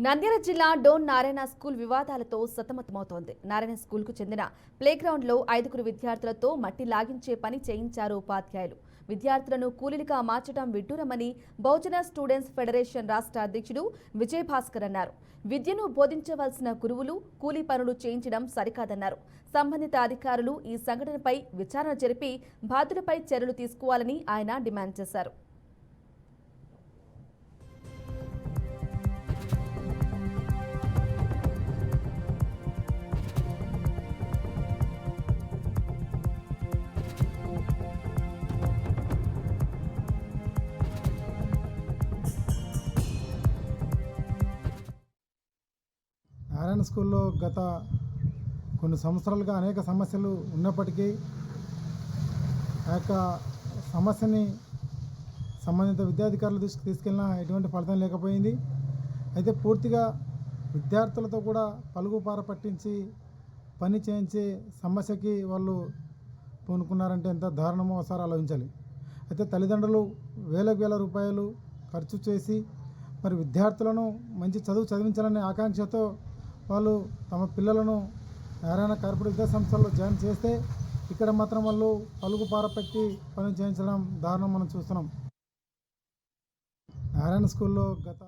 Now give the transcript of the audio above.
నంద్యాల జిల్లా డోన్ నారాయణ స్కూల్ వివాదాలతో సతమతమవుతోంది. నారాయణ స్కూల్కు చెందిన ప్లేగ్రౌండ్లో 5 విద్యార్థులతో మట్టి లాగించే పని చేయించారు ఉపాధ్యాయులు. విద్యార్థులను కూలీలుగా మార్చడం విడ్డూరమని బహుజన స్టూడెంట్స్ ఫెడరేషన్ రాష్ట్ర అధ్యక్షుడు విజయభాస్కర్ అన్నారు. విద్యను బోధించవలసిన గురువులు కూలీ పనులు చేయించడం సరికాదన్నారు. సంబంధిత అధికారులు ఈ సంఘటనపై విచారణ జరిపి బాధ్యులపై చర్యలు తీసుకోవాలని ఆయన డిమాండ్ చేశారు. నారాయణ స్కూల్లో గత కొన్ని సంవత్సరాలుగా అనేక సమస్యలు ఉన్నప్పటికీ ఆ యొక్క సమస్యని సంబంధిత విద్యాధికారులు తీసుకెళ్ళినా ఎటువంటి ఫలితం లేకపోయింది. అయితే పూర్తిగా విద్యార్థులతో కూడా పలుగుపార పట్టించి పని చేయించే సమస్యకి వాళ్ళు పూనుకున్నారంటే ఎంత దారుణమో ఒకసారి ఆలోచించాలి. అయితే తల్లిదండ్రులు వేల రూపాయలు ఖర్చు చేసి మరి విద్యార్థులను మంచి చదువు చదివించాలనే ఆకాంక్షతో వాళ్ళు తమ పిల్లలను నారాయణ కార్పొరేట్ విద్యా సంస్థల్లో జాయిన్ చేస్తే ఇక్కడ మాత్రం వాళ్ళు పలుగుపార పెట్టి పని చేయించడం దారుణం మనం చూస్తున్నాం. నారాయణ స్కూల్లో గత